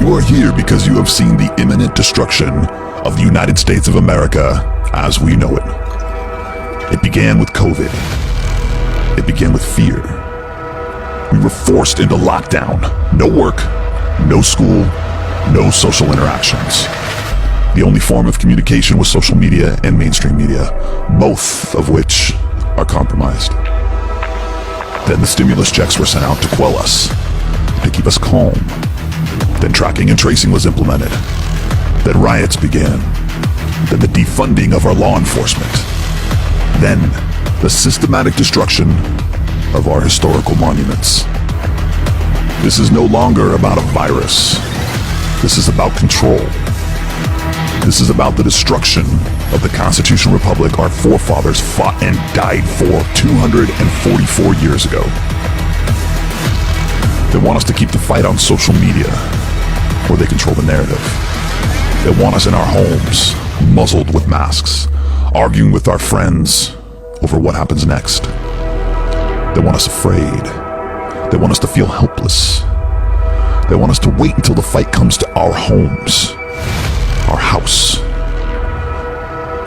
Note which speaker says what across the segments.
Speaker 1: You are here because you have seen the imminent destruction of the United States of America as we know it. It began with COVID. It began with fear. We were forced into lockdown. No work, no school, no social interactions. The only form of communication was social media and mainstream media, both of which are compromised. Then the stimulus checks were sent out to quell us, to keep us calm. Then tracking and tracing was implemented. Then riots began. Then the defunding of our law enforcement. Then the systematic destruction of our historical monuments. This is no longer about a virus. This is about control. This is about the destruction of the constitutional republic our forefathers fought and died for 244 years ago. They want us to keep the fight on social media, where they control the narrative. They want us in our homes, muzzled with masks, arguing with our friends over what happens next. They want us afraid. They want us to feel helpless. They want us to wait until the fight comes to our homes, our house,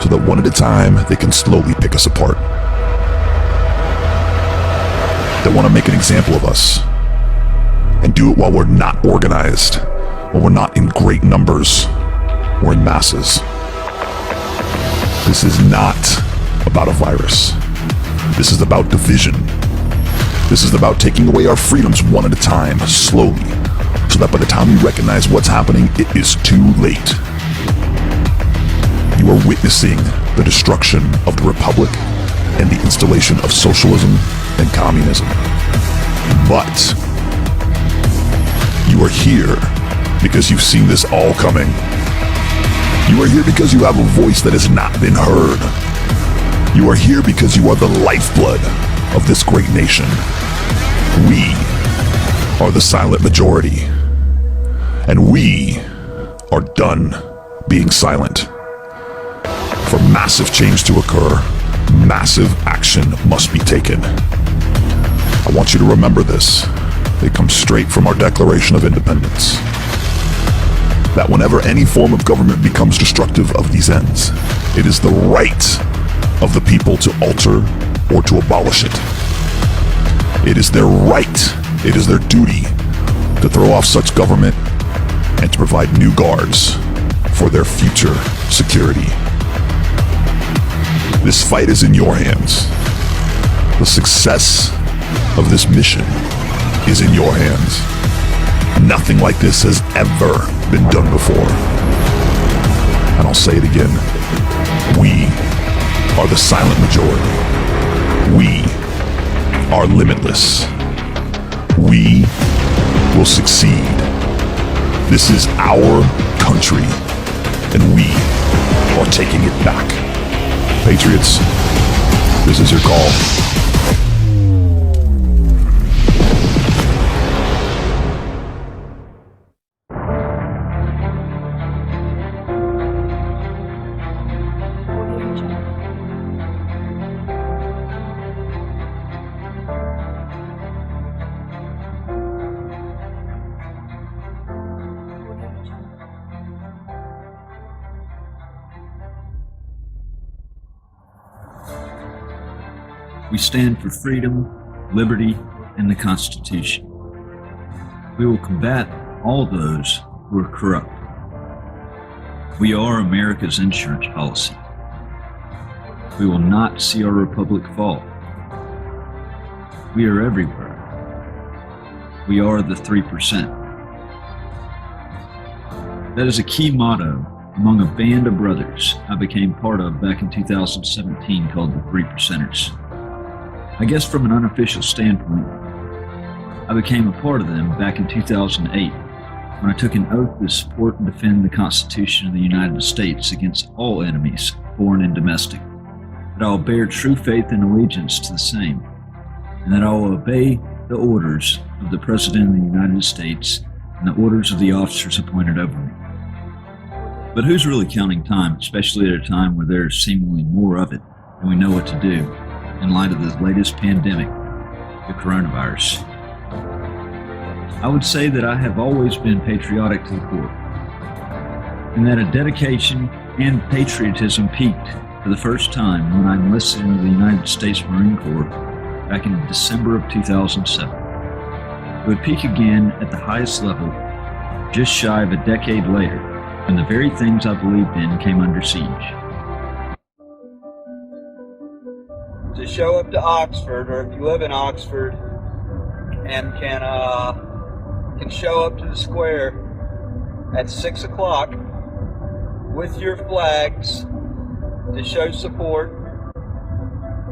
Speaker 1: so that one at a time they can slowly pick us apart. They want to make an example of us and do it while we're not organized, while we're not in great numbers or in masses. This is not about a virus. This is about division. This is about taking away our freedoms one at a time, slowly, so that by the time you recognize what's happening, it is too late. You are witnessing the destruction of the republic and the installation of socialism and communism. But you are here because you've seen this all coming. You are here because you have a voice that has not been heard. You are here because you are the lifeblood of this great nation. We are the silent majority, and we are done being silent. For massive change to occur, massive action must be taken. I want you to remember this. It comes straight from our Declaration of Independence. That whenever any form of government becomes destructive of these ends, it is the right of the people to alter or to abolish it. It is their right, it is their duty to throw off such government and to provide new guards for their future security. This fight is in your hands. The success of this mission is in your hands. Nothing like this has ever been done before. And I'll say it again. We are the silent majority. We are limitless. We will succeed. This is our country, and we are taking it back. Patriots, this is your call.
Speaker 2: We stand for freedom, liberty, and the Constitution. We will combat all those who are corrupt. We are America's insurance policy. We will not see our republic fall. We are everywhere. We are the 3%. That is a key motto among a band of brothers I became part of back in 2017 called the 3%ers. I guess from an unofficial standpoint, I became a part of them back in 2008 when I took an oath to support and defend the Constitution of the United States against all enemies, foreign and domestic, that I will bear true faith and allegiance to the same, and that I will obey the orders of the President of the United States and the orders of the officers appointed over me. But who's really counting time, especially at a time where there's seemingly more of it than we know what to do in light of the latest pandemic, the coronavirus? I would say that I have always been patriotic to the core, and that a dedication and patriotism peaked for the first time when I enlisted into the United States Marine Corps back in December of 2007. It would peak again at the highest level just shy of a decade later, when the very things I believed in came under siege.
Speaker 3: To show up to Oxford, or if you live in Oxford, and can show up to the square at 6 o'clock with your flags to show support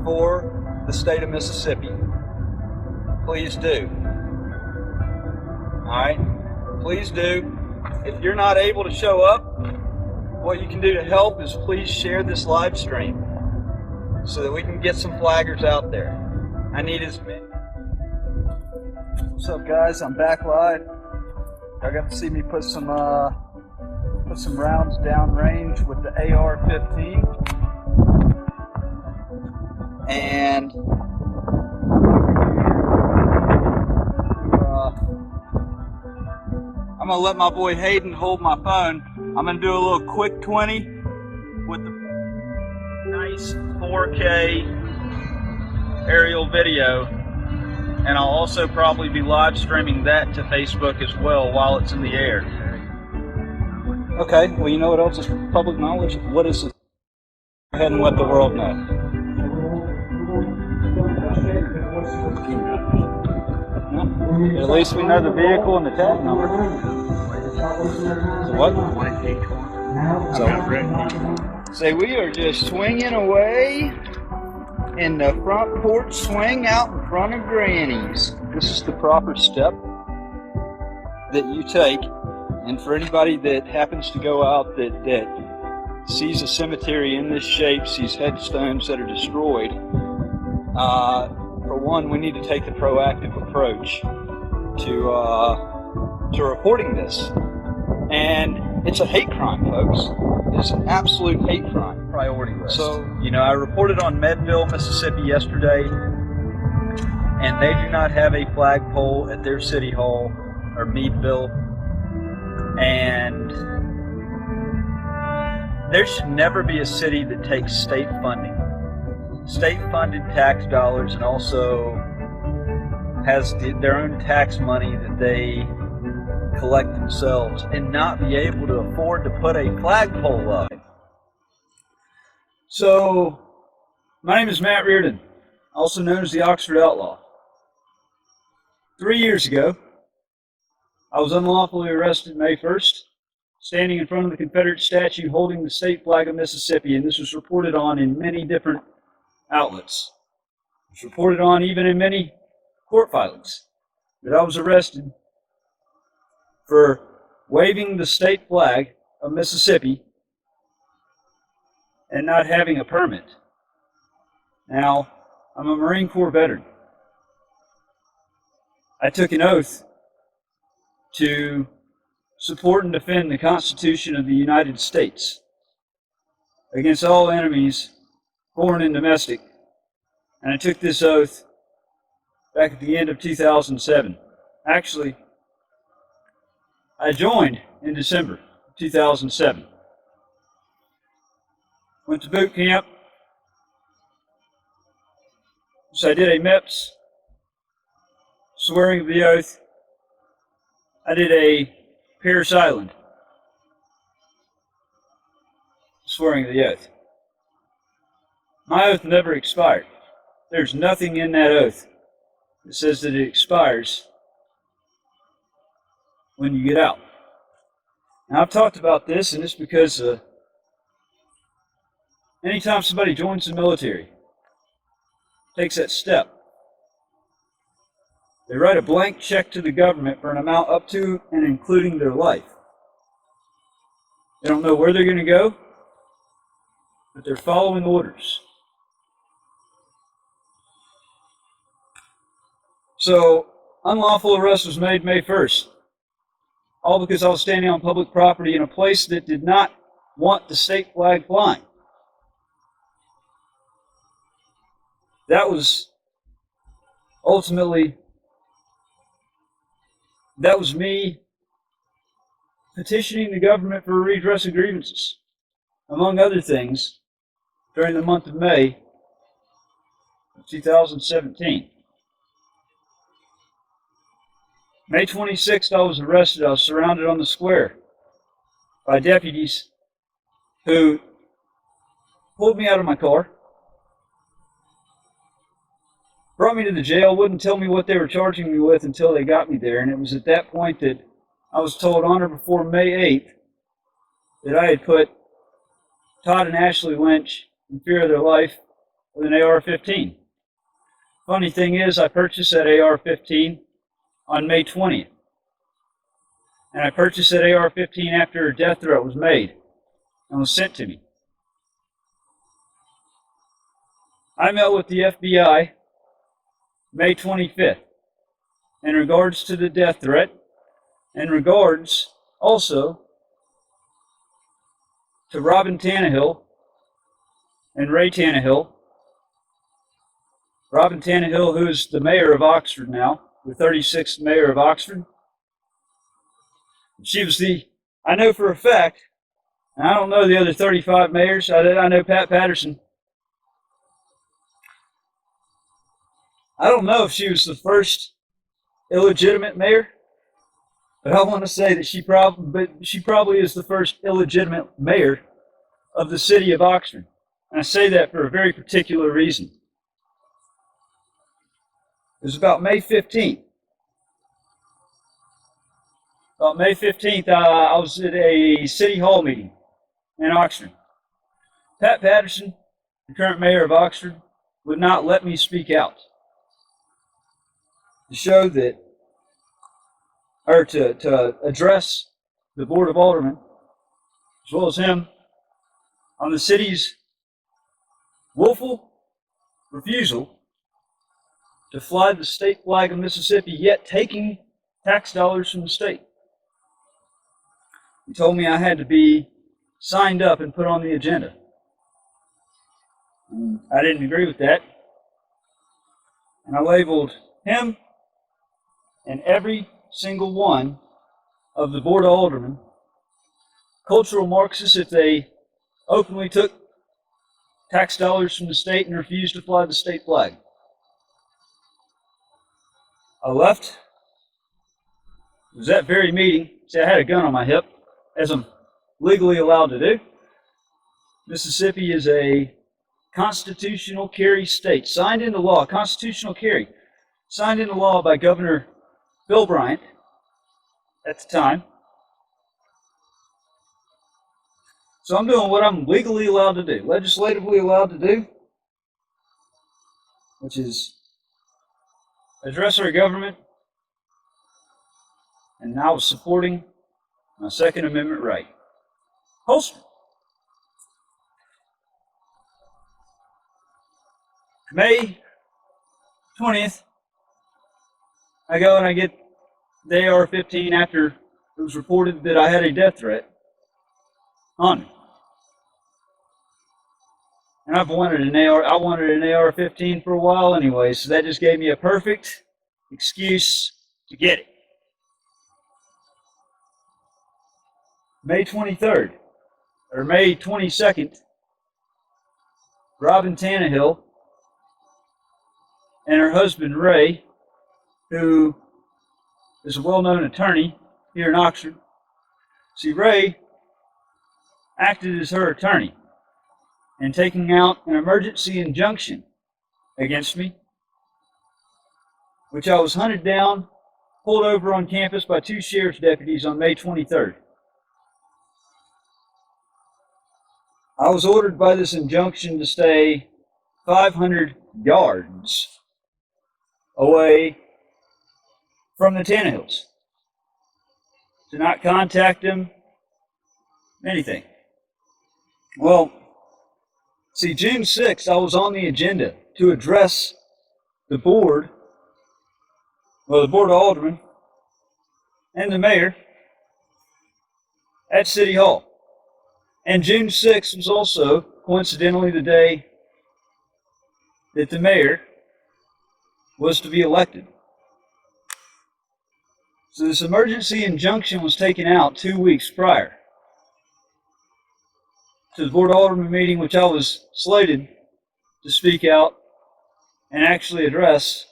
Speaker 3: for the state of Mississippi, please do. Alright? Please do. If you're not able to show up, what you can do to help is please share this live stream so that we can get some flaggers out there. I need as many. What's up, guys? I'm back live. I got to see me put some rounds down range with the AR-15, and I'm gonna let my boy Hayden hold my phone. I'm gonna do a little quick 20 with the nice 4K aerial video, and I'll also probably be live streaming that to Facebook as well while it's in the air. Okay, well, you know what else is public knowledge? What is this? Go ahead and let the world know. Yeah. At least we know the vehicle and the tag number. So what? So we are just swinging away in the front porch swing out in front of Granny's. This is the proper step that you take. And for anybody that happens to go out that sees a cemetery in this shape, sees headstones that are destroyed, for one, we need to take the proactive approach to reporting this. And it's a hate crime, folks. It's an absolute hate crime.
Speaker 2: Priority list.
Speaker 3: So, I reported on Medville, Mississippi yesterday, and they do not have a flagpole at their city hall, or Meadville. And there should never be a city that takes state funding, state-funded tax dollars, and also has their own tax money that they collect themselves, and not be able to afford to put a flagpole up. So, my name is Matt Reardon, also known as the Oxford Outlaw. 3 years ago, I was unlawfully arrested May 1st, standing in front of the Confederate statue holding the state flag of Mississippi, and this was reported on in many different outlets. It was reported on even in many court filings that I was arrested for waving the state flag of Mississippi and not having a permit. Now, I'm a Marine Corps veteran. I took an oath to support and defend the Constitution of the United States against all enemies, foreign and domestic. And I took this oath back at the end of 2007. Actually, I joined in December 2007. Went to boot camp. So I did a MEPS, swearing of the oath. I did a Parris Island, swearing of the oath. My oath never expired. There's nothing in that oath that says that it expires when you get out. Now, I've talked about this, and it's because anytime somebody joins the military, takes that step, they write a blank check to the government for an amount up to and including their life. They don't know where they're going to go, but they're following orders. So, unlawful arrest was made May 1st, all because I was standing on public property in a place that did not want the state flag flying. That was ultimately That was me petitioning the government for a redress of grievances, among other things, during the month of May of 2017. May 26th, I was arrested. I was surrounded on the square by deputies who pulled me out of my car, brought me to the jail, wouldn't tell me what they were charging me with until they got me there. And it was at that point that I was told on or before May 8th that I had put Todd and Ashley Lynch in fear of their life with an AR-15. Funny thing is, I purchased that AR-15 on May 20th. And I purchased that AR-15 after a death threat was made and was sent to me. I met with the FBI May 25th in regards to the death threat, in regards also to Robin Tannehill and Ray Tannehill. Robin Tannehill, who is the mayor of Oxford now, the 36th mayor of Oxford. She was I know for a fact, and I don't know the other 35 mayors, I know Pat Patterson. I don't know if she was the first illegitimate mayor, but I want to say that she probably is the first illegitimate mayor of the city of Oxford. And I say that for a very particular reason. It was about May 15th. About May 15th, I was at a city hall meeting in Oxford. Pat Patterson, the current mayor of Oxford, would not let me speak out to show that, or to address the Board of Aldermen, as well as him, on the city's willful refusal to fly the state flag of Mississippi, yet taking tax dollars from the state. He told me I had to be signed up and put on the agenda. I didn't agree with that. And I labeled him and every single one of the Board of Aldermen cultural Marxists if they openly took tax dollars from the state and refused to fly the state flag. I left. It was that very meeting. See, I had a gun on my hip, as I'm legally allowed to do. Mississippi is a constitutional carry state, signed into law, constitutional carry, signed into law by Governor Bill Bryant at the time. So I'm doing what I'm legally allowed to do, legislatively allowed to do, which is address our government, and now supporting my Second Amendment right. Holster. May 20th, I go and I get the AR-15 after it was reported that I had a death threat on me. And I wanted an AR-15 for a while anyway, so that just gave me a perfect excuse to get it. May 23rd, or May 22nd, Robin Tannehill and her husband Ray, who is a well-known attorney here in Oxford. See, Ray acted as her attorney in taking out an emergency injunction against me, which I was hunted down, pulled over on campus by 2 sheriff's deputies on May 23rd. I was ordered by this injunction to stay 500 yards away from the Tannehills, to not contact them, anything. Well, see, June 6th, I was on the agenda to address the board, the Board of Aldermen, and the mayor at City Hall. And June 6th was also, coincidentally, the day that the mayor was to be elected. So this emergency injunction was taken out 2 weeks prior to the Board of Alderman meeting, which I was slated to speak out and actually address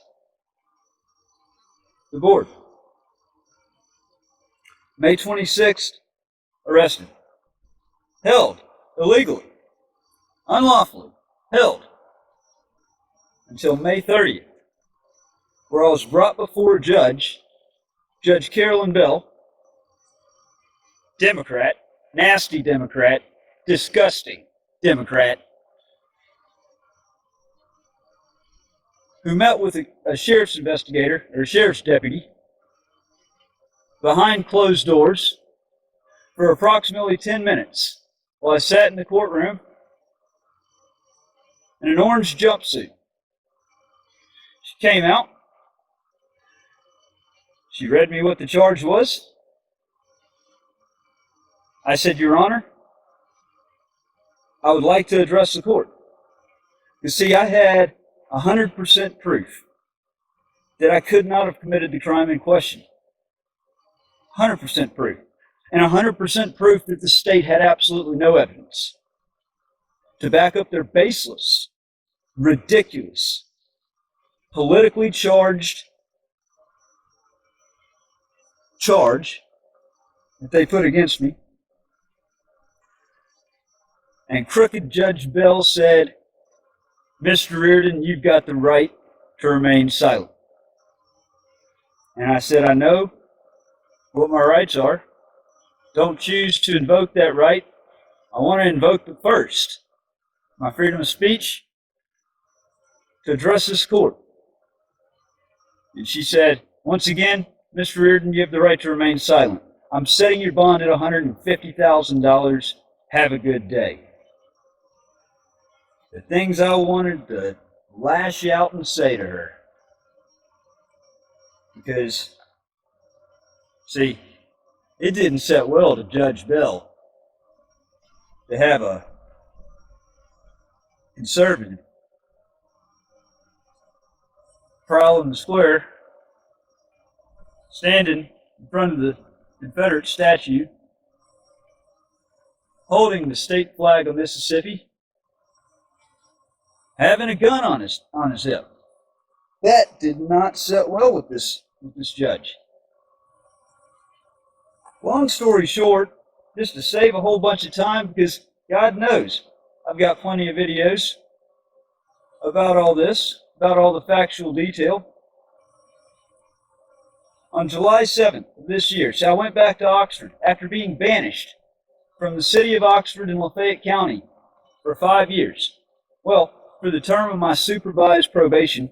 Speaker 3: the board. May 26th, arrested, held illegally, unlawfully held until May 30th, where I was brought before Judge Carolyn Bell, Democrat, nasty Democrat, disgusting Democrat, who met with a sheriff's investigator, or a sheriff's deputy, behind closed doors for approximately 10 minutes while I sat in the courtroom in an orange jumpsuit. She came out. She read me what the charge was. I said, Your Honor, I would like to address the court. You see, I had 100% proof that I could not have committed the crime in question. 100% proof. And 100% proof that the state had absolutely no evidence to back up their baseless, ridiculous, politically charged charge that they put against me. And crooked Judge Bell said, Mr. Reardon, you've got the right to remain silent. And I said, I know what my rights are. Don't choose to invoke that right. I want to invoke the first, my freedom of speech, to address this court. And she said, once again, Mr. Reardon, you have the right to remain silent. I'm setting your bond at $150,000. Have a good day. The things I wanted to lash out and say to her. Because, see, it didn't set well to Judge Bell to have a conservative prowl in the square standing in front of the Confederate statue holding the state flag of Mississippi, having a gun on his hip. That did not set well with this judge. Long story short, just to save a whole bunch of time, because God knows I've got plenty of videos about all this, about all the factual detail. On July 7th of this year, so I went back to Oxford after being banished from the city of Oxford in Lafayette County for 5 years. Well, for the term of my supervised probation,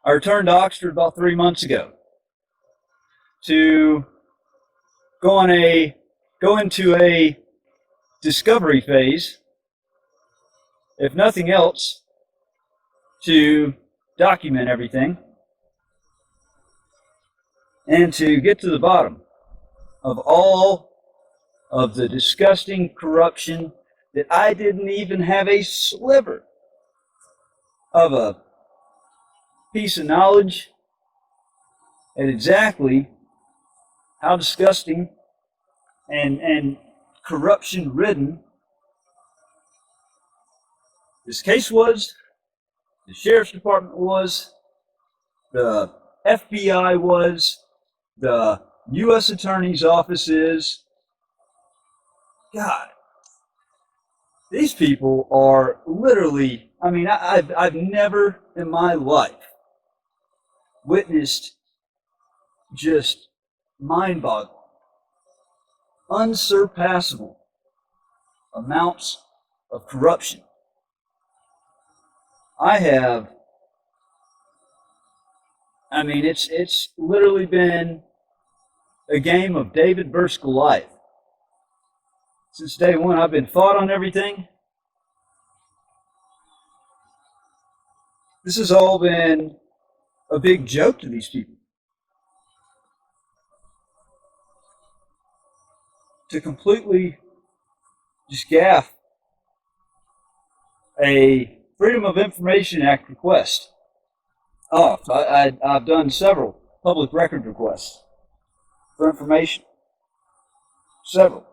Speaker 3: I returned to Oxford about 3 months ago to go into a discovery phase, if nothing else, to document everything and to get to the bottom of all of the disgusting corruption that I didn't even have a sliver of a piece of knowledge at exactly how disgusting and corruption-ridden this case was, the Sheriff's Department was, the FBI was, the U.S. Attorney's Office is. God, these people are literally, I mean, I've never in my life witnessed just mind-boggling, unsurpassable amounts of corruption. It's literally been a game of David versus Goliath. Since day one, I've been fought on everything. This has all been a big joke to these people. To completely just gaff a Freedom of Information Act request. I've done several public record requests for information. Several.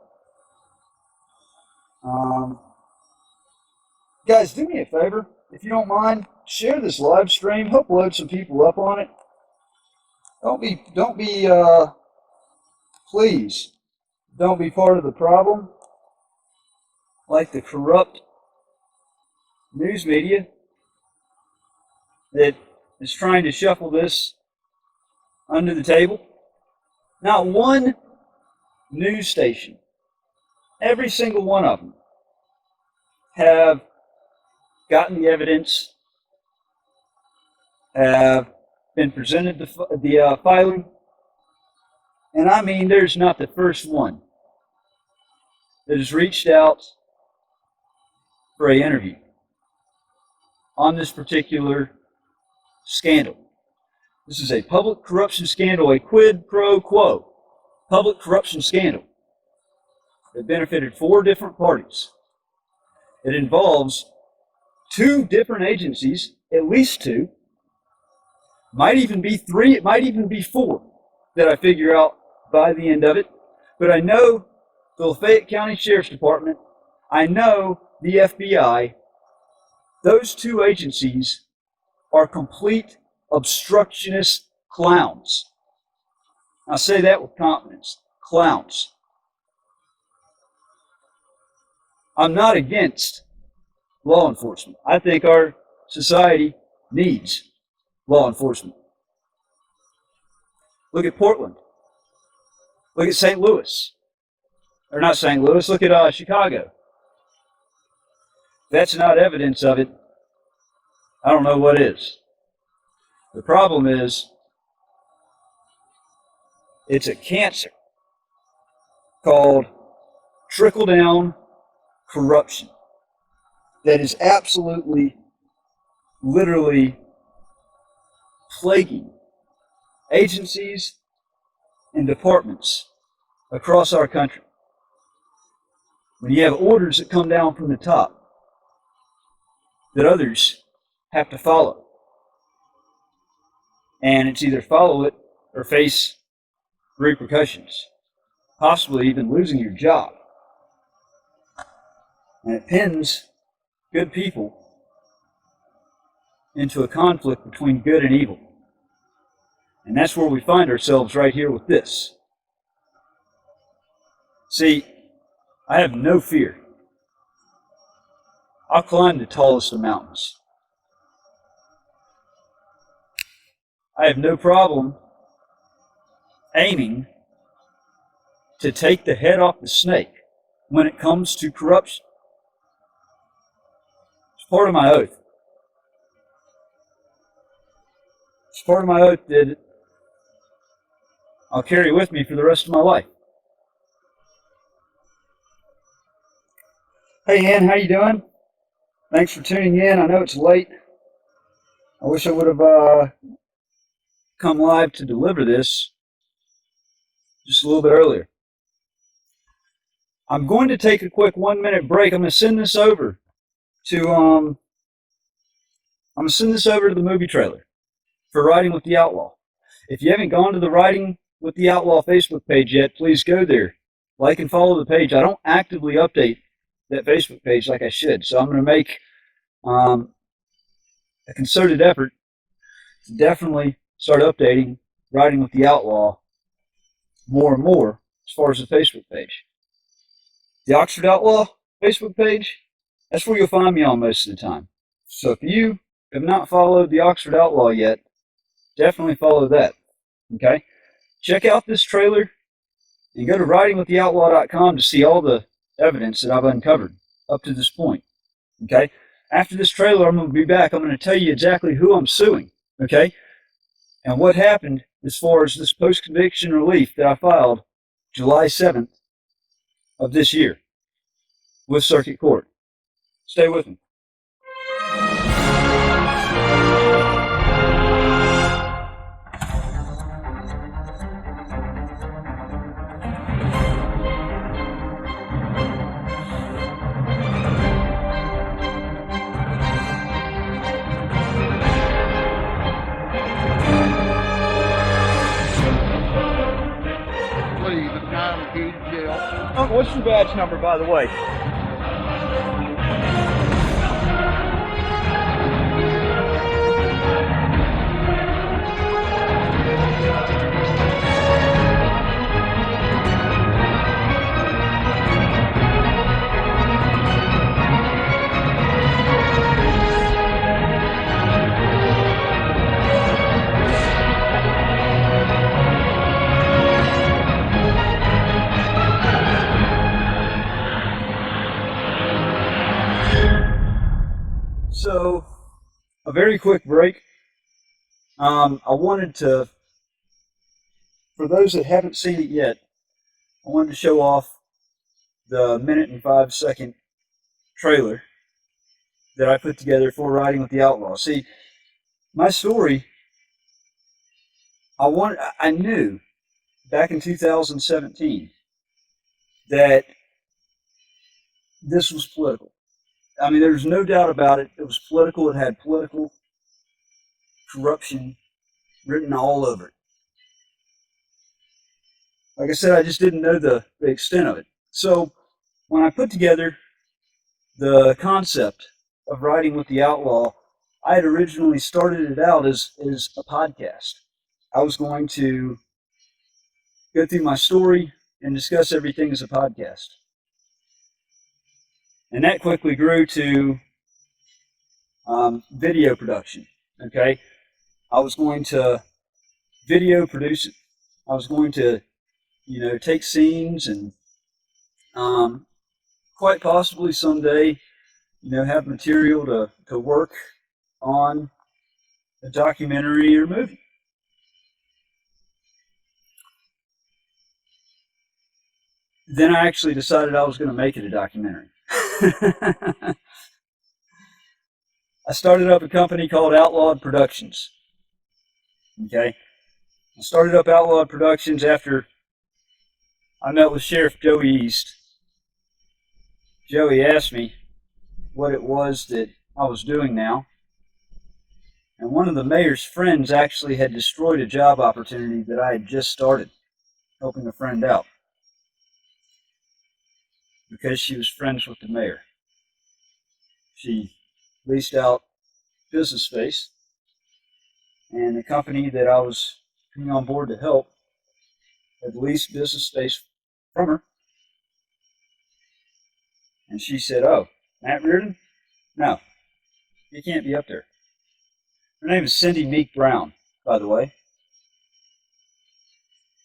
Speaker 3: Guys, do me a favor, if you don't mind, share this live stream. Help load some people up on it. Please, don't be part of the problem, like the corrupt news media that is trying to shuffle this under the table. Not one news station, every single one of them, have gotten the evidence, have been presented the filing, and I mean there's not the first one that has reached out for an interview on this particular scandal. This is a public corruption scandal, a quid pro quo public corruption scandal that benefited 4 different parties. It involves 2 different agencies, at least 2, might even be 3, it might even be 4 that I figure out by the end of it. But I know the Lafayette County Sheriff's Department, I know the FBI, those 2 agencies are complete obstructionist clowns. I say that with confidence, clowns. I'm not against law enforcement. I think our society needs law enforcement. Look at Portland. Look at St. Louis. Or not St. Louis, look at Chicago. If that's not evidence of it, I don't know what is. The problem is, it's a cancer called trickle-down corruption that is absolutely, literally plaguing agencies and departments across our country. When you have orders that come down from the top that others have to follow, and it's either follow it or face repercussions, possibly even losing your job. And it pins good people into a conflict between good and evil. And that's where we find ourselves right here with this. See, I have no fear. I'll climb the tallest of mountains. I have no problem aiming to take the head off the snake when it comes to corruption. It's part of my oath. It's part of my oath that I'll carry with me for the rest of my life. Hey Ann, how you doing? Thanks for tuning in. I know it's late. I wish I would have come live to deliver this just a little bit earlier. I'm going to take a quick 1-minute break. I'm going to send this over to the movie trailer for Riding with the Outlaw. If you haven't gone to the Riding with the Outlaw Facebook page yet, please go there. Like and follow the page. I don't actively update that Facebook page like I should, so I'm going to make a concerted effort to definitely start updating Riding with the Outlaw more and more as far as the Facebook page. The Oxford Outlaw Facebook page, that's where you'll find me on most of the time. So if you have not followed the Oxford Outlaw yet, definitely follow that. Okay? Check out this trailer and go to ridingwiththeoutlaw.com to see all the evidence that I've uncovered up to this point. Okay? After this trailer, I'm going to be back. I'm going to tell you exactly who I'm suing. Okay? And what happened as far as this post-conviction relief that I filed July 7th of this year with Circuit Court. Stay with me.
Speaker 4: please, at the time of Keys jail.
Speaker 3: Uncle, what's your badge number, by the way? So, a very quick break. I wanted to, for those that haven't seen it yet, I wanted to show off the minute and 5 second trailer that I put together for Riding with the Outlaw. See, my story, I knew back in 2017 that this was political. I mean, there's no doubt about it. It was political. It had political corruption written all over it. Like I said, I just didn't know the extent of it. So when I put together the concept of Riding with the Outlaw, I had originally started it out as a podcast. I was going to go through my story and discuss everything as a podcast. And that quickly grew to video production. Okay, I was going to video produce it. I was going to, take scenes and quite possibly someday, have material to work on a documentary or movie. Then I actually decided I was going to make it a documentary. I started up a company called Outlawed Productions. Okay, I started up Outlawed Productions after I met with Sheriff Joey East. Joey asked me what it was that I was doing now. And one of the mayor's friends actually had destroyed a job opportunity that I had just started, helping a friend out, because she was friends with the mayor. She leased out business space, and the company that I was coming on board to help had leased business space from her. And she said, "Oh, Matt Reardon? No, you can't be up there." Her name is Cindy Meek Brown, by the way.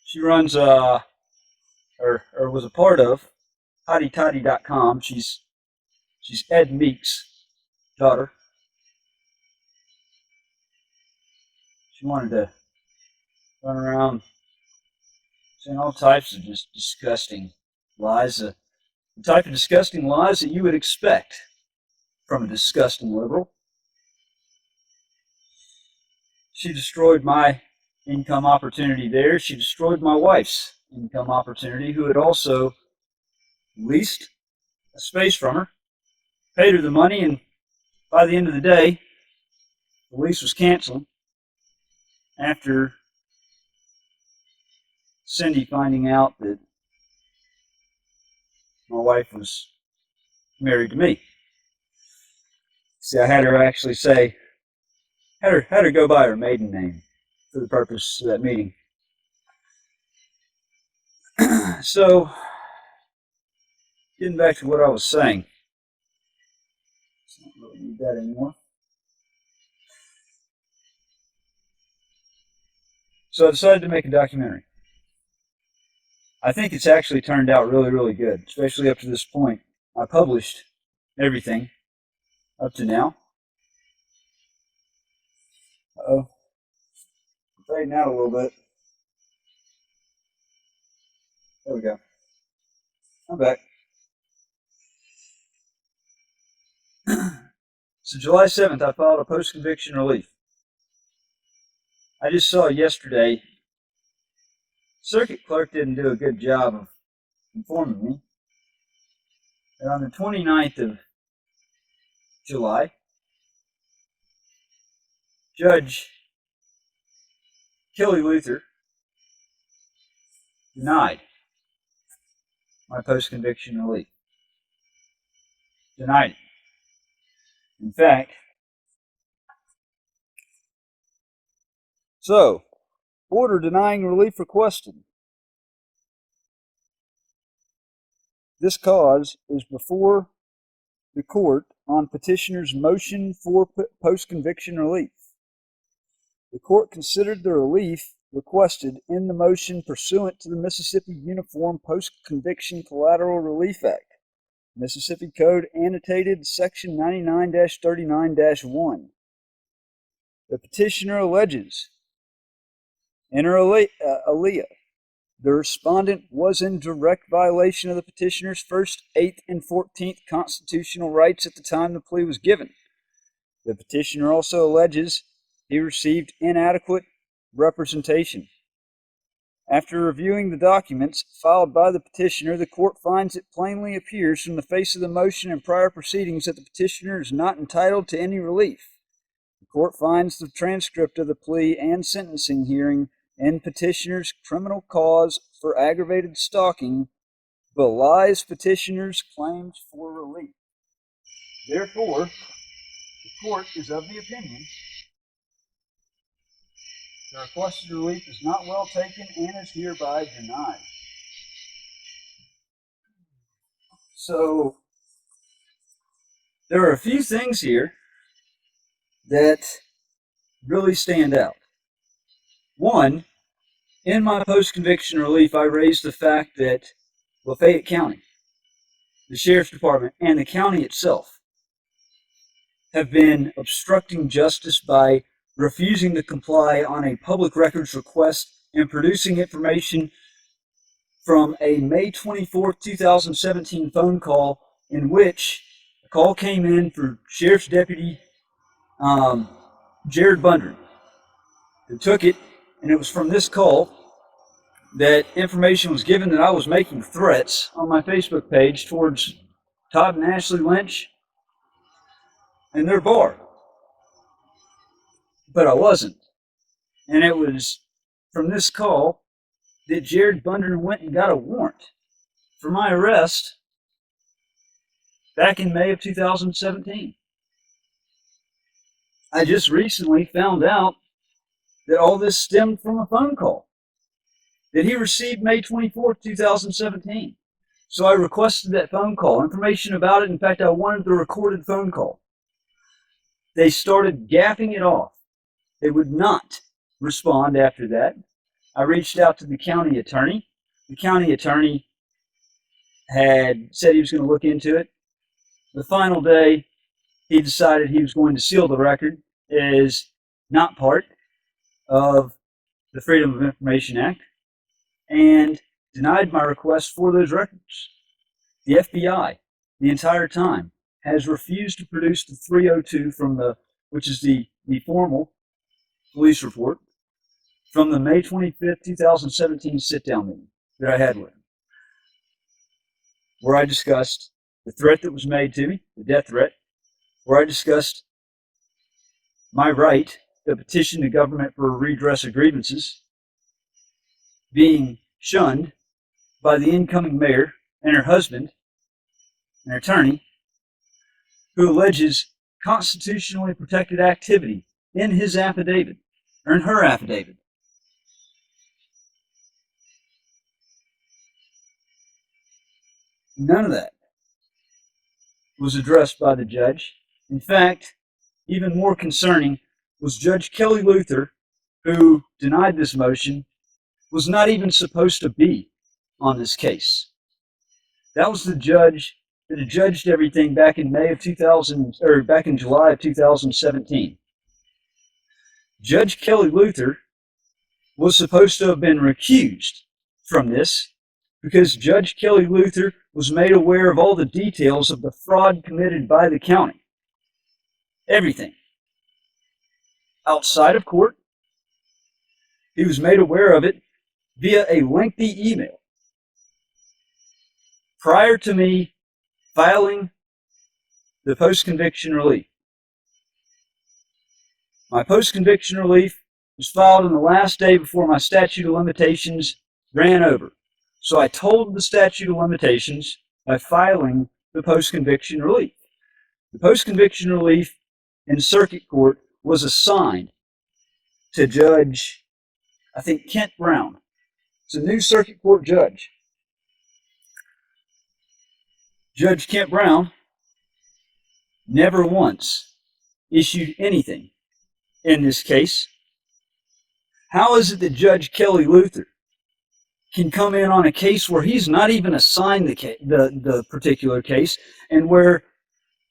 Speaker 3: She runs, or was a part of, HottyToddy.com. She's Ed Meek's daughter. She wanted to run around saying all types of just disgusting lies, the type of disgusting lies that you would expect from a disgusting liberal. She destroyed my income opportunity there. She destroyed my wife's income opportunity, who had also leased a space from her, paid her the money, and by the end of the day, the lease was canceled after Cindy finding out that my wife was married to me. See, I had her actually say, had her go by her maiden name for the purpose of that meeting. So, getting back to what I was saying. I don't really need that anymore. So I decided to make a documentary. I think it's actually turned out really, really good, especially up to this point. I published everything up to now. Uh-oh. Fading out a little bit. There we go. I'm back. So July 7th, I filed a post-conviction relief. I just saw yesterday, circuit clerk didn't do a good job of informing me that on the 29th of July, Judge Kelly Luther denied my post-conviction relief. Denied it. In fact, so, order denying relief requested. This cause is before the court on petitioner's motion for post-conviction relief. The court considered the relief requested in the motion pursuant to the Mississippi Uniform Post-Conviction Collateral Relief Act, Mississippi Code annotated Section 99-39-1. The petitioner alleges, inter alia, the respondent was in direct violation of the petitioner's First, 8th, and 14th constitutional rights at the time the plea was given. The petitioner also alleges he received inadequate representation. After reviewing the documents filed by the petitioner, the court finds it plainly appears from the face of the motion and prior proceedings that the petitioner is not entitled to any relief. The court finds the transcript of the plea and sentencing hearing in petitioner's criminal cause for aggravated stalking belies petitioner's claims for relief. Therefore, the court is of the opinion the requested relief is not well taken and is hereby denied. So, there are a few things here that really stand out. One, in my post-conviction relief, I raised the fact that Lafayette County, the Sheriff's Department, and the county itself have been obstructing justice by refusing to comply on a public records request and producing information from a May 24, 2017 phone call in which a call came in for Sheriff's Deputy Jared Bundren, who took it, and it was from this call that information was given that I was making threats on my Facebook page towards Todd and Ashley Lynch and their bar. But I wasn't. And it was from this call that Jared Bundren went and got a warrant for my arrest back in May of 2017. I just recently found out that all this stemmed from a phone call that he received May 24, 2017. So I requested that phone call, information about it. In fact, I wanted the recorded phone call. They started gaffing it off. They would not respond after that. I reached out to the county attorney. The county attorney had said he was going to look into it. The final day, he decided he was going to seal the record as not part of the Freedom of Information Act and denied my request for those records. The FBI, the entire time, has refused to produce the 302 which is the formal police report from the May 25th, 2017 sit-down meeting that I had with him, where I discussed the threat that was made to me, the death threat, where I discussed my right to petition the government for a redress of grievances being shunned by the incoming mayor and her husband, an attorney, who alleges constitutionally protected activity in his affidavit, or in her affidavit. None of that was addressed by the judge. In fact, even more concerning was Judge Kelly Luther, who denied this motion, was not even supposed to be on this case. That was the judge that had judged everything back in back in July of 2017. Judge Kelly Luther was supposed to have been recused from this because Judge Kelly Luther was made aware of all the details of the fraud committed by the county. Everything. Outside of court, he was made aware of it via a lengthy email prior to me filing the post-conviction relief. My post-conviction relief was filed on the last day before my statute of limitations ran over. So I told the statute of limitations by filing the post-conviction relief. The post-conviction relief in circuit court was assigned to Judge, I think, Kent Brown. It's a new circuit court judge. Judge Kent Brown never once issued anything in this case. How is it that Judge Kelly Luther can come in on a case where he's not even assigned the particular case, and where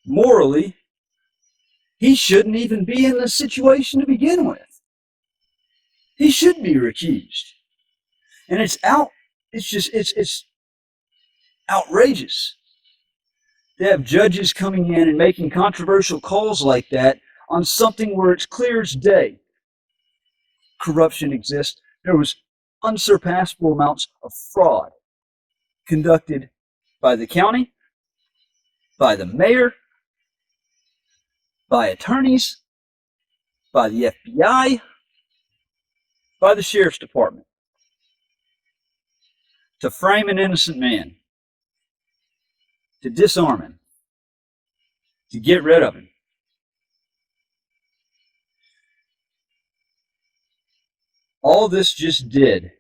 Speaker 3: morally he shouldn't even be in the situation to begin with? He should be recused. And it's outrageous to have judges coming in and making controversial calls like that on something where it's clear as day corruption exists. There was unsurpassable amounts of fraud conducted by the county, by the mayor, by attorneys, by the FBI, by the sheriff's department, to frame an innocent man, to disarm him, to get rid of him. All this just did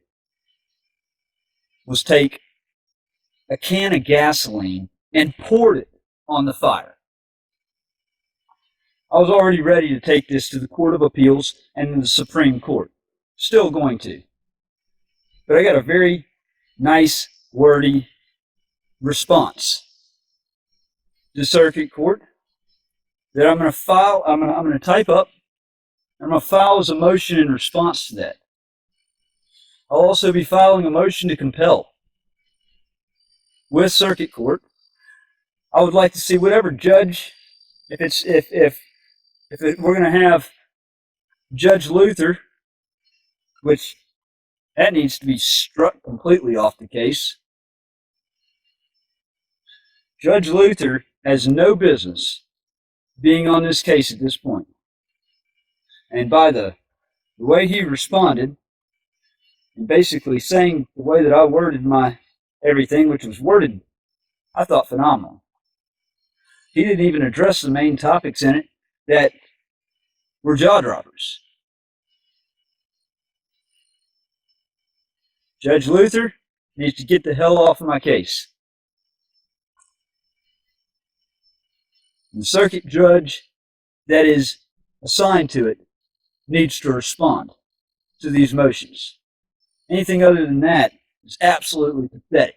Speaker 3: was take a can of gasoline and poured it on the fire. I was already ready to take this to the Court of Appeals and the Supreme Court. Still going to. But I got a very nice, wordy response to circuit court that I'm going to file. I'm going to type up. I'm going to file as a motion in response to that. I'll also be filing a motion to compel with circuit court. I would like to see whatever judge, if we're going to have Judge Luther, which that needs to be struck completely off the case. Judge Luther has no business being on this case at this point. And by the way he responded, and basically saying the way that I worded my everything, which was worded, I thought, phenomenal. He didn't even address the main topics in it that were jaw droppers. Judge Luther needs to get the hell off of my case. And the circuit judge that is assigned to it needs to respond to these motions. Anything other than that is absolutely pathetic.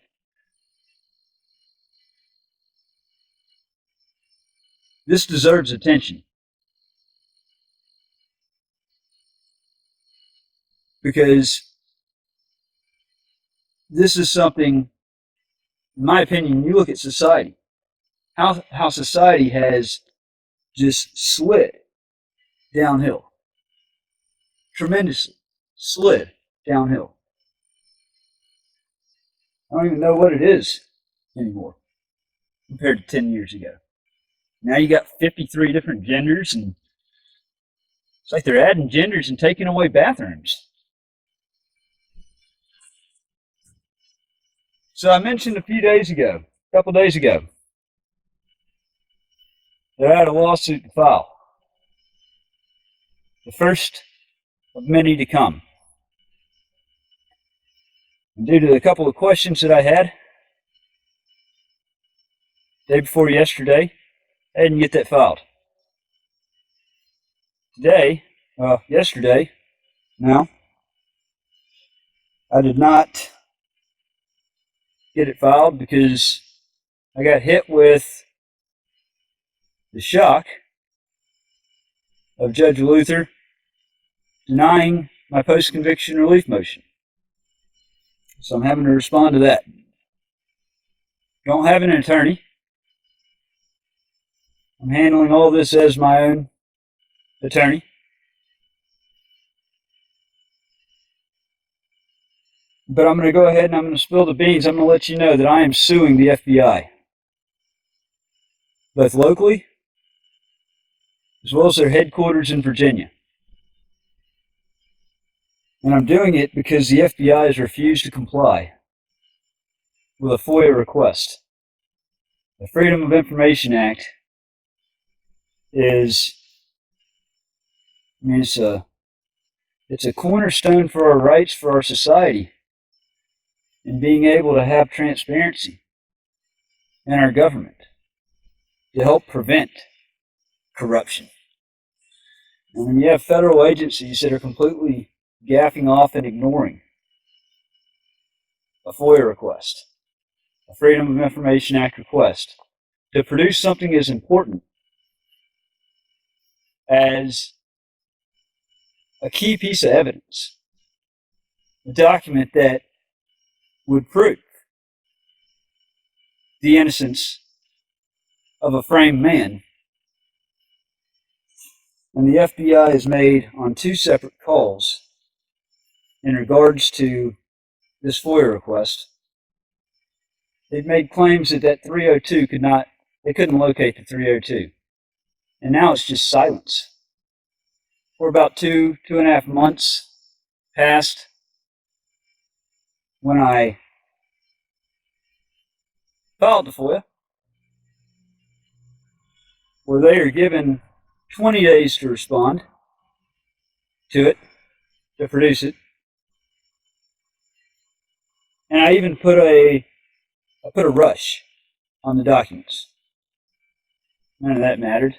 Speaker 3: This deserves attention. Because this is something, in my opinion, you look at society, how society has just slid downhill. Tremendously slid downhill. I don't even know what it is anymore compared to 10 years ago. Now you got 53 different genders, and it's like they're adding genders and taking away bathrooms. So I mentioned a couple days ago, that I had a lawsuit to file. The first of many to come. And due to a couple of questions that I had day before yesterday, I didn't get that filed. Yesterday, I did not get it filed because I got hit with the shock of Judge Luther denying my post-conviction relief motion. So I'm having to respond to that. Don't have an attorney. I'm handling all this as my own attorney. But I'm going to go ahead and I'm going to spill the beans. I'm going to let you know that I am suing the FBI. Both locally, as well as their headquarters in Virginia. And I'm doing it because the FBI has refused to comply with a FOIA request. The Freedom of Information Act is, it's a cornerstone for our rights, for our society, and being able to have transparency in our government to help prevent corruption. And when you have federal agencies that are completely gaffing off and ignoring a FOIA request, a Freedom of Information Act request, to produce something as important as a key piece of evidence, a document that would prove the innocence of a framed man. And the FBI has made on 2 separate calls in regards to this FOIA request. They've made claims that 302 they couldn't locate the 302. And now it's just silence. For about 2.5 months past when I filed the FOIA, where they are given 20 days to respond to it, to produce it. And I even put a rush on the documents. None of that mattered.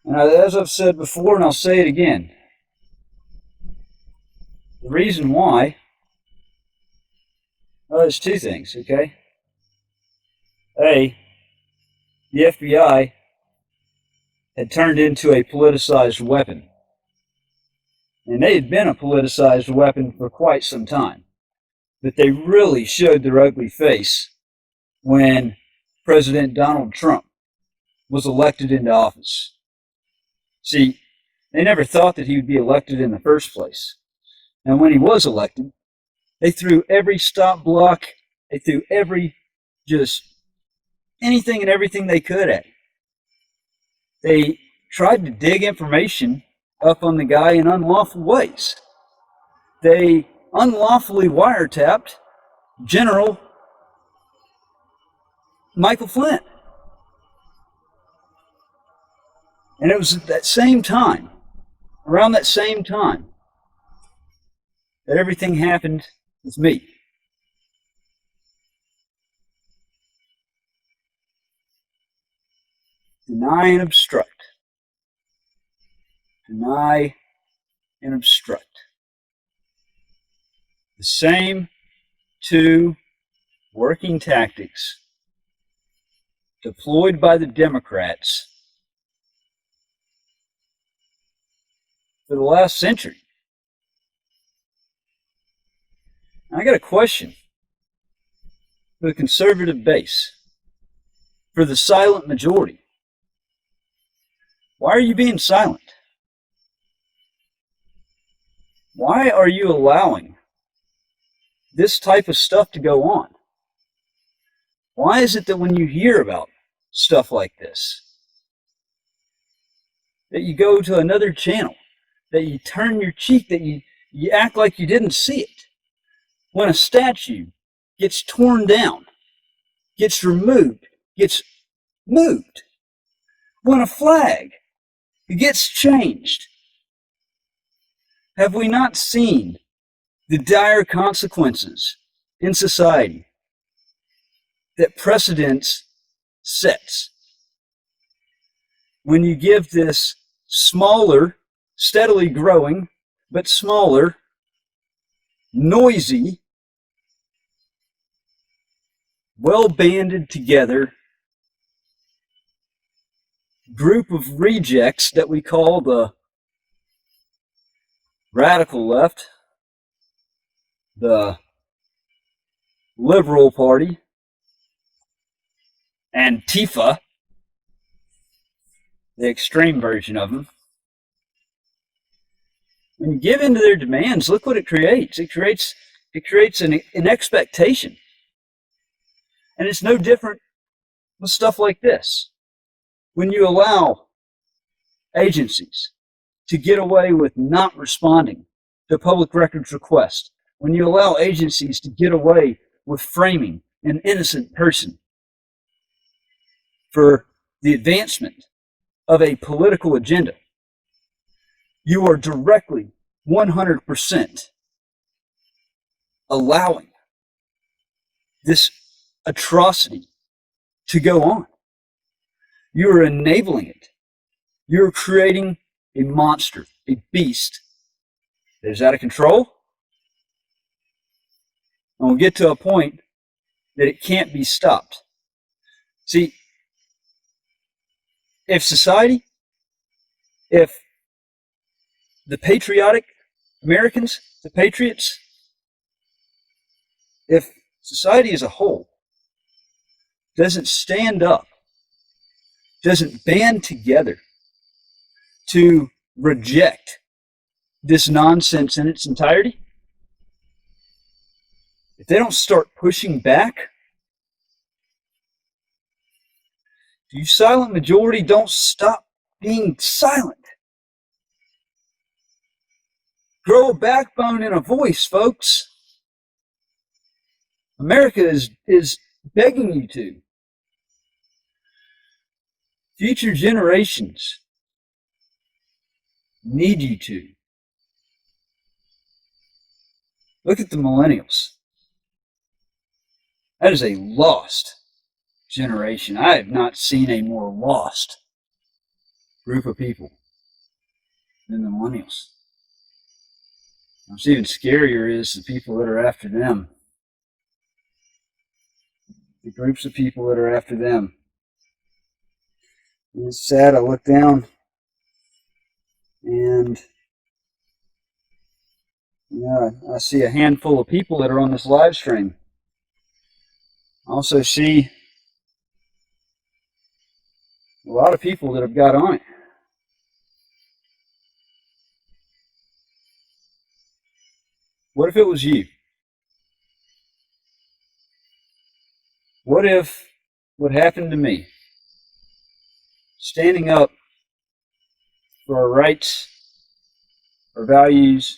Speaker 3: And as I've said before, and I'll say it again, the reason why, well, there's 2 things, okay? A, the FBI had turned into a politicized weapon. And they had been a politicized weapon for quite some time. But they really showed their ugly face when President Donald Trump was elected into office. See, they never thought that he would be elected in the first place. And when he was elected, they threw every stop block, they threw just anything and everything they could at him. They tried to dig information up on the guy in unlawful ways. They unlawfully wiretapped General Michael Flynn. And it was at that same time, around that same time, that everything happened with me. Deny and obstruct. Deny and obstruct. The same 2 working tactics deployed by the Democrats for the last century. I got a question for the conservative base, for the silent majority. Why are you being silent? Why are you allowing this type of stuff to go on? Why is it that when you hear about stuff like this, that you go to another channel, that you turn your cheek, that you act like you didn't see it? When a statue gets torn down, gets removed, gets moved. When a flag gets changed. Have we not seen the dire consequences in society that precedence sets when you give this smaller, steadily growing, but smaller, noisy, well banded together group of rejects that we call the radical left, the liberal party, Antifa, the extreme version of them. When you give in to their demands, look what it creates. It creates an expectation. And it's no different with stuff like this. When you allow agencies to get away with not responding to public records requests, when you allow agencies to get away with framing an innocent person for the advancement of a political agenda, you are directly 100% allowing this atrocity to go on. You are enabling it. You're creating a monster, a beast that is out of control. And we'll get to a point that it can't be stopped. See, if society, if the patriotic Americans, the patriots, if society as a whole doesn't stand up, doesn't band together to reject this nonsense in its entirety, if they don't start pushing back, if you silent majority don't stop being silent, grow a backbone and a voice, folks. America is begging you to. Future generations need you to. Look at the millennials. That is a lost generation. I have not seen a more lost group of people than the millennials. What's even scarier is the people that are after them. The groups of people that are after them. And it's sad. I look down and I see a handful of people that are on this live stream. I also see a lot of people that have got on it. What if it was you? What if what happened to me, standing up for our rights, our values,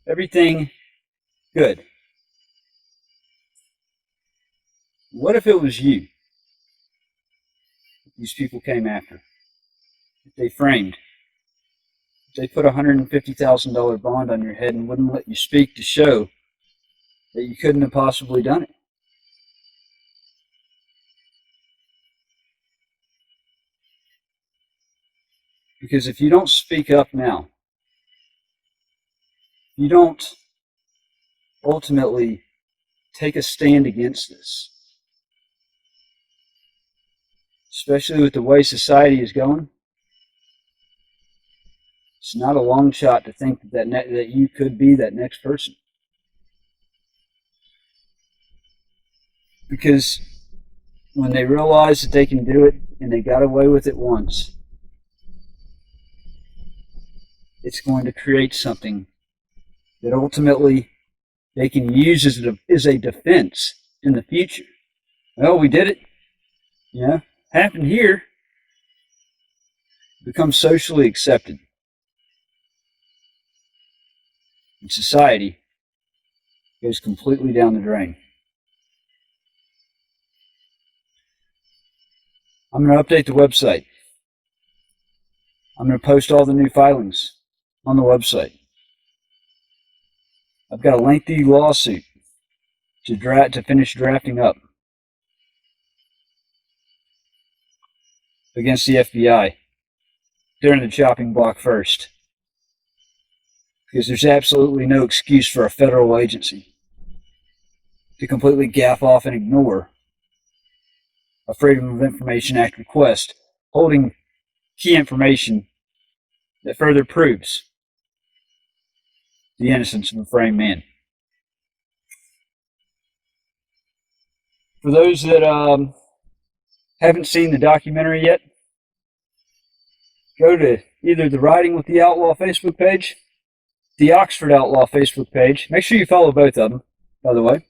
Speaker 3: everything good? What if it was you these people came after? If they framed, if they put a $150,000 bond on your head and wouldn't let you speak to show that you couldn't have possibly done it? Because if you don't speak up now, you don't ultimately take a stand against this, especially with the way society is going, it's not a long shot to think that you could be that next person. Because when they realize that they can do it and they got away with it once, it's going to create something that ultimately they can use as a defense in the future. Well, we did it. Happened here. Becomes socially accepted. And society goes completely down the drain. I'm going to update the website. I'm going to post all the new filings on the website. I've got a lengthy lawsuit to finish drafting up against the FBI. They're in the chopping block first. Because there's absolutely no excuse for a federal agency to completely gaff off and ignore a Freedom of Information Act request holding key information that further proves the innocence of a framed man. For those that haven't seen the documentary yet, go to either the Riding with the Outlaw Facebook page, the Oxford Outlaw Facebook page. Make sure you follow both of them, by the way.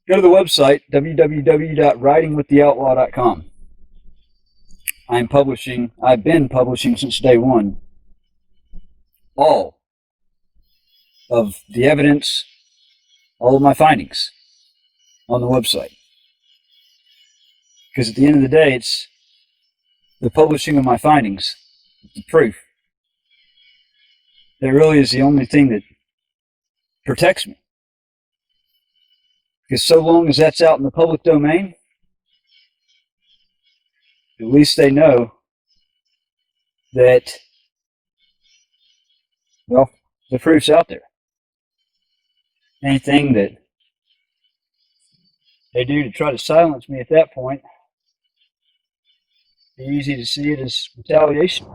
Speaker 3: Go to the website, www.ridingwiththeoutlaw.com. I've been publishing since day one, all of the evidence, all of my findings on the website. Because at the end of the day, it's the publishing of my findings, the proof, that really is the only thing that protects me. Because so long as that's out in the public domain, at least they know that, well, the proof's out there. Anything that they do to try to silence me at that point, it's easy to see it as retaliation.